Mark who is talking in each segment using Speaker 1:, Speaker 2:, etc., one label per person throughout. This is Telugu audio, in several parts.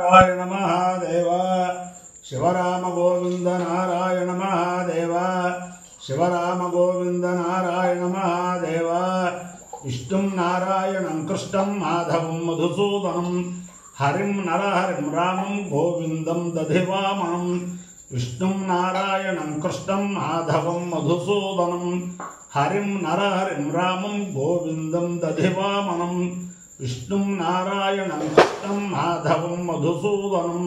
Speaker 1: नारायण महादेव शिवराम गोविंद नारायण महादेव शिवराम गोविंद नारायण महादेव विष्णुं नारायणं कृष्णं माधवं मधुसूदनं हरिं नरहरिं रामं गोविंदं दधिवामनं विष्णुं नारायणं कृष्णं माधवं मधुसूदनं हरिं नरहरिं रामं गोविंदं दधिवामनं विष्णुं नारायणं कृष्णं माधवं मधुसूदनं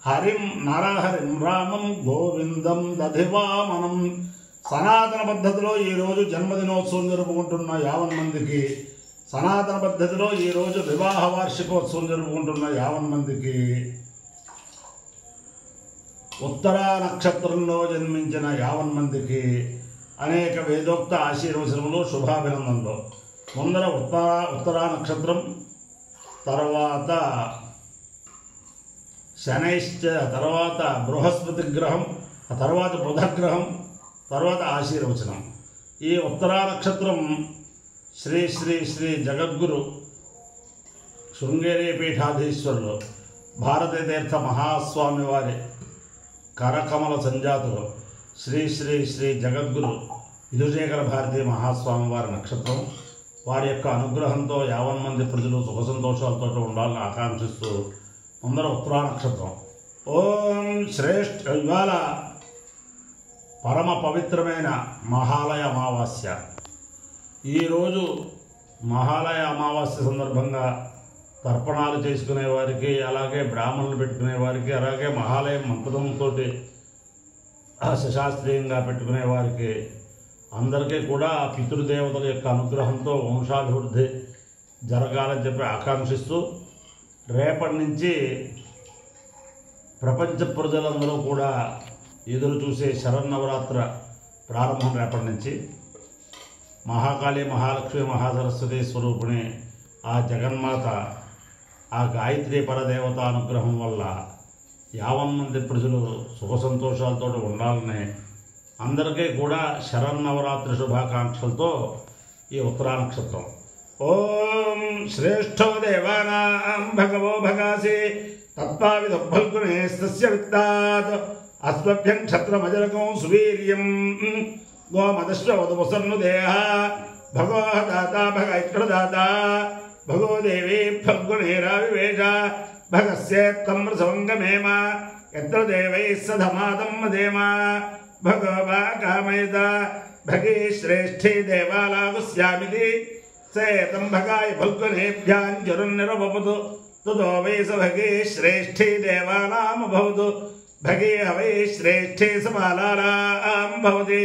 Speaker 1: हरिं नरहरिं रामं गोविंदं दधिवामनं సనాతన పద్ధతిలో ఈ రోజు జన్మదినోత్సవం జరుపుకుంటున్న 50 మందికి సనాతన పద్ధతిలో ఈ రోజు వివాహ వార్షికోత్సవం జరుపుకుంటున్న 50 మందికి ఉత్తర నక్షత్రంలో జన్మించిన 50 మందికి అనేక వేదోక్త ఆశీర్వచనములు శుభాభినందనలు. ముందర ఉత్తర నక్షత్రం, తర్వాత శనైశ్చ, తర్వాత బృహస్పతి గ్రహం, తర్వాత బుధ గ్రహం, తర్వాత ఆశీర్వచనం. ఈ ఉత్తరా నక్షత్రం శ్రీ శ్రీ శ్రీ జగద్గురు శృంగేరి పీఠాధీశ్వరులు భారతీ తీర్థ మహాస్వామి వారి కరకమల సంజాతులు శ్రీ శ్రీ శ్రీ జగద్గురు విధుశేఖర భారతీ మహాస్వామి వారి నక్షత్రం. వారి యొక్క అనుగ్రహంతో 50 మంది ప్రజలు సుఖ సంతోషాలతో ఉండాలని ఆకాంక్షిస్తూ ముందర ఉత్తరా నక్షత్రం. ఓం శ్రేష్ఠ. ఇవాళ పరమ పవిత్రమైన మహాలయ అమావాస్య. ఈరోజు మహాలయ అమావాస్య సందర్భంగా తర్పణాలు చేసుకునే వారికి, అలాగే బ్రాహ్మణులు పెట్టుకునే వారికి, అలాగే మహాలయం మంత్రంతో శశాస్త్రీయంగా పెట్టుకునే వారికి అందరికీ కూడా పితృదేవతల యొక్క అనుగ్రహంతో వంశాభివృద్ధి జరగాలని చెప్పి ఆకాంక్షిస్తూ రేపటి నుంచి ప్రపంచ ప్రజలందరూ కూడా ఎదురు చూసే శరన్నవరాత్ర ప్రారంభం రేపటి నుంచి మహాకాళి, మహాలక్ష్మి, మహాసరస్వతి స్వరూపిణి ఆ జగన్మాత, ఆ గాయత్రి పరదేవత అనుగ్రహం వల్ల 50 మంది ప్రజలు సుఖ సంతోషాలతో ఉండాలని అందరికీ కూడా శరన్నవరాత్రి శుభాకాంక్షలతో ఈ ఉత్తరా నక్షత్రం. ఓం శ్రేష్ఠో దేవానాం భగవో భగాసి తత్పావిదొబ్బల్గుణేస్తస్య విత్తాత్ అస్మభ్యం క్షత్రమజరకం సువీర్యం గోమదశ్వవదముసన్ను దేహ భగో దాత భగ ఇక్కడ దాత భగో దేవీ ఫల్గుణేరావివేష భగస్యేత్తమ్రసంగమేమ ఎత్ర దేవై సధమాదం మదేమ భగవా కామయత భగే శ్రేష్ఠే దేవాలాగుస్యామితి సేతం భగాయ ఫల్గునేభ్యాంజరున్నిరవపతు తతో వై స భగే శ్రేష్ఠే దేవానామభవతు భగే హవై శ్రేష్ఠే సమాలానాం భవతి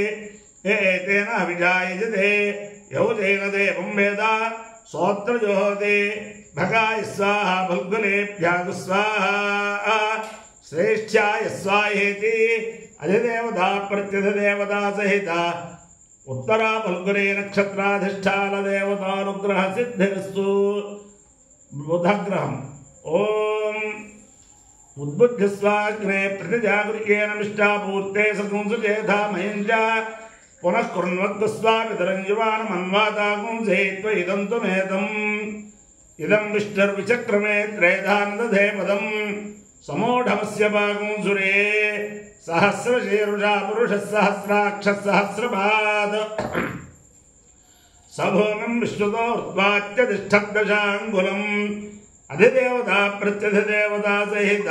Speaker 1: ఏతేన అభిజాయజతే యౌజేన దేవం వేద సోత్ర జోహోతి భగాయ స్వాహ ఫల్గునేభ్యాగు స్వాహ శ్రేష్ఠ్యాయ స్వాహేతి అధిదేవతా ప్రత్యధిదేవతా సహిత ఉత్తరా ఫల్గునే నక్షత్రాధిష్టాన దేవతానుగ్రహ సిద్ధిరస్తు. బుధగ్రహం. ఓం ఉద్బుద్ధిస్వాగ్నే ప్రతిజాగృయేణ మిష్టాపూర్తే సకుంసుచేధామయంజ పునః కుర్వద్స్వామితరం యువానమన్వాతాగుంసే త్వయిదం త్వమేతం ఇదం విష్ణుర్విచక్రమే త్రేధానదధే పదం సమూఢమస్య పాగుంసురే సహస్రశీరుషా పురుషः సహస్రాక్షः సహస్రపాద్ సభూమిం విష్ణుతో ఉత్వాచ్యతిష్టదశాంగులం అధిదేవతా ప్రత్యధిదేవతా సహిత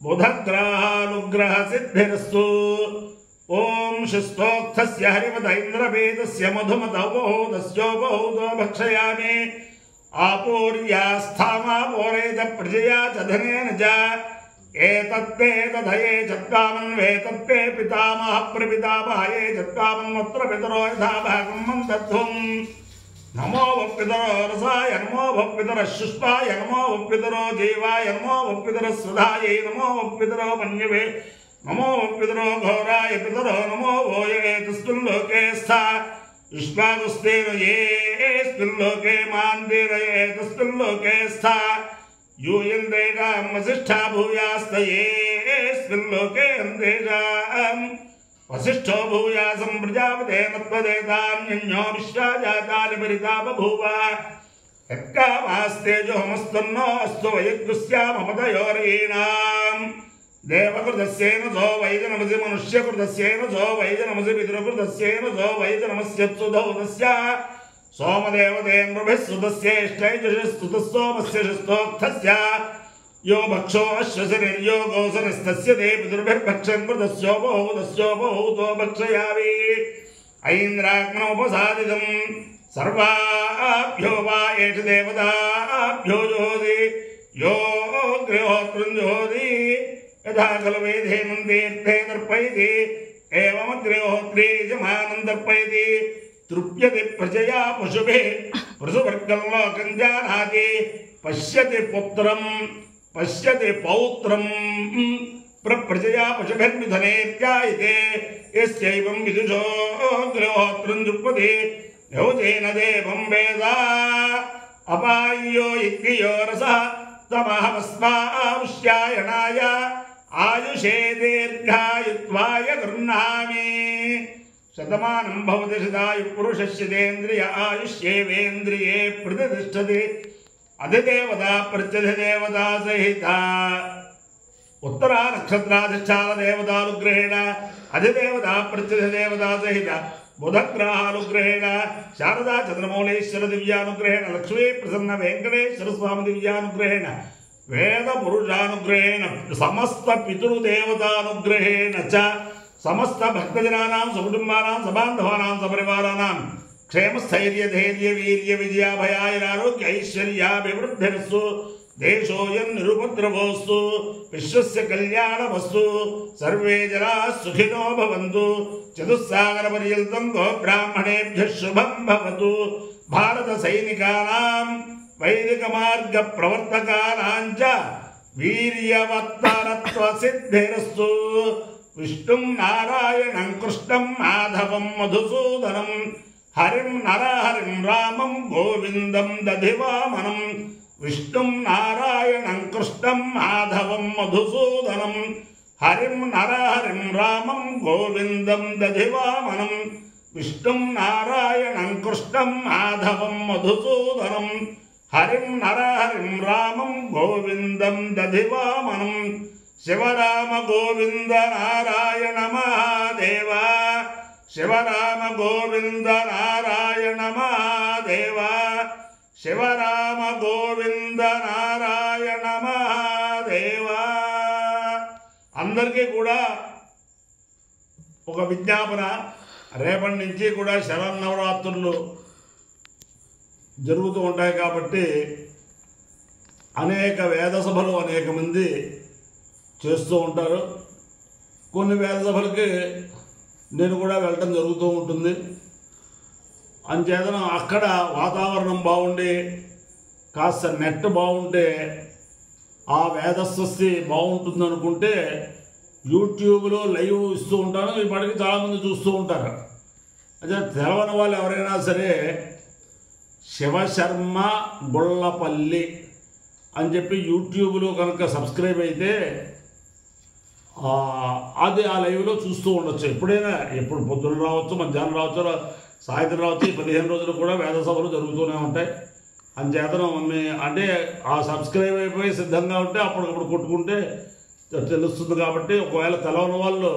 Speaker 1: బుధగ్రహానుగ్రహ సిద్ధిరస్తు. ఓం శిస్తోక్తస్య హరిమత ఇంద్రపేతస్య మధుమత ఉపహూతస్యోపహూతో భక్షయామి ఆపూర్యాస్థామాపోరేత ప్రజయా చ ధనేన చ ఏతత్తే తదయే చత్కామన్వే తత్తే పితామహ ప్రపితామహయే చత్కామన్వత్ర పితరో యథా భాగం మంతత్వం నమో వప్పితరో రసాయ నమో వప్పితర శుష్పాయ నమో వప్పితరో జీవాయ నమో వప్పితర సుధాయై నమో వప్పితరో మన్యవే నమో వప్పితరో ఘోరాయ పితరో నమో వోయే తస్మిల్లోకే స్థా యుష్మాగుస్తేన ఏస్మిల్లోకే మాందిరయే తస్మిల్లోకే స్థా యూయందేషాం వసిష్ఠా భూయాస్తయేస్మిల్లోకే అందేషాం వసిష్ఠో భూయాసం ప్రజాపతే మత్పదేతాన్యో విశ్వాజాతాని పరితా బభూవ యత్కామాస్తేజోమస్తున్నో అస్తు వయగ్గుస్యామపదయోరీణాం దేవకృతస్యేన సో వైజనమసి మనుష్యకృతస్యేన సో వైజనమసి పితృకృతస్యేన సో వైజనమస్యత్సుధౌతస్య సోమదేవతేంద్రభిः సుతస్యేష్టైజుషస్తుతస్సోమస్య శస్తోక్తస్య यो भक्षो अश्वसनिर्यो गोसनस्तस्य ते पितृभिर्भक्षन् कृतस्योपहूतस्योपहूतो भक्षयामि ऐन्द्राग्नोपसादितं सर्वाभ्यो वा एष देवताभ्यो जुहोति यो गृहोत्रं जुहोति यथा खलु वेदेनं तीर्थे तर्पयति एवमग्रहोत्रे यजमानं तर्पयति तृप्यति प्रजया पशुभिः पशुवर्गं लोकं जानाति पश्यति पुत्रं पश्यति पौत्रं प्रजया पशुभिर्मिथुनेत्यायते यस्यैवं विदुषो गृहोत्रं जुह्वति योजेन देवं वेद अपाय्यो इत्ययो रसः तमहमस्मावुष्यायणाय आयुषे दीर्घायुत्वाय गृह्णामि शतमानं भवति शतायुः पुरुषस्येन्द्रिय आयुष्येवेन्द्रिये प्रतिष्ठति अधिदेवता प्रत्यधिदेवता सहिता उत्तरा नक्षत्राधिष्ठान देवतानुग्रहेण अधिदेवता प्रत्यधिदेवता सहित बुधग्रहानुग्रहेण शारदा चंद्रमौलेश्वर दिव्यानुग्रहेण लक्ष्मी प्रसन्न वेंकटेश्वर स्वामी दिव्यानुग्रहेण वेद पुरुषानुग्रहेण समस्त पितृदेवतानुग्रहेण च समस्त भक्तजनानां सकुटुम्बानां सबान्धवानां सपरिवाराणां क्षेम स्थैर्य धैर्य वीर्य विजयाभयारोग्य ऐश्वर्याभिवृद्धिरस्तु देशोऽयं निरुपद्रवोऽस्तु विश्वस्य कल्याणमस्तु सर्वे जनाः सुखिनो भवन्तु चतुस्सागरपर्यन्तं गोब्राह्मणेभ्यः शुभं भवतु भारत सैनिकानां वैदिकमार्गप्रवर्तकानां च वीर्यवत्तरत्वसिद्धिरस्तु विष्णुं नारायणं कृष्णं माधवं मधुसूदनं हरिं नरहरिं रामं गोविन्दं दधिवामनं विष्णुं नारायणं कृष्णं माधवं मधुसूदनं हरिं नरहरिं रामं गोविन्दं दधिवामनं विष्णुं नारायणं कृष्णं माधवं मधुसूदनं हरिं नरहरिं रामं गोविन्दं दधिवामनं शिवराम गोविन्द नारायण महादेव शिवराम गोविंद नारायण महादेव शिवराम गोविंद नारायण महादेव अंदरिकी कूड़ा ఒక విజ్ఞాపన రేపటి నుంచి కూడా శరన్నవరాత్రులు జరుగుతూ ఉంటాయి కాబట్టి అనేక వేద సభలు అనేక మంది చేస్తూ ఉంటారు కొన్ని వేద సభలకి నేను కూడా వెళ్ళడం జరుగుతూ ఉంటుంది అంచేతన అక్కడ వాతావరణం బాగుండి కాస్త నెట్ బాగుంటే ఆ వేదస్వస్తి బాగుంటుంది అనుకుంటే యూట్యూబ్లో లైవ్ ఇస్తూ ఉంటాను ఇప్పటికి చాలామంది చూస్తూ ఉంటారు అదే తెలవని వాళ్ళు ఎవరైనా సరే శివశర్మ గొల్లపల్లి అని చెప్పి యూట్యూబ్లో కనుక సబ్స్క్రైబ్ అయితే అది ఆ లైవ్లో చూస్తూ ఉండొచ్చు ఎప్పుడైనా ఎప్పుడు పొద్దున్న రావచ్చు మధ్యాహ్నం రావచ్చు సాయంత్రం రావచ్చు 15 రోజులు కూడా వేద సభలు జరుగుతూనే ఉంటాయి అంచేతనం అంటే ఆ సబ్స్క్రైబ్ అయిపోయి సిద్ధంగా ఉంటే అప్పటికప్పుడు కొట్టుకుంటే తెలుస్తుంది కాబట్టి ఒకవేళ తెలవని వాళ్ళు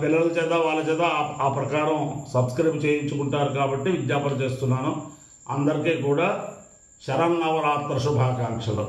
Speaker 1: పిల్లల చేత వాళ్ళ చేత ఆ ప్రకారం సబ్స్క్రైబ్ చేయించుకుంటారు కాబట్టి విజ్ఞాపన చేస్తున్నాను అందరికీ కూడా శరన్నవరాత్రి శుభాకాంక్షలు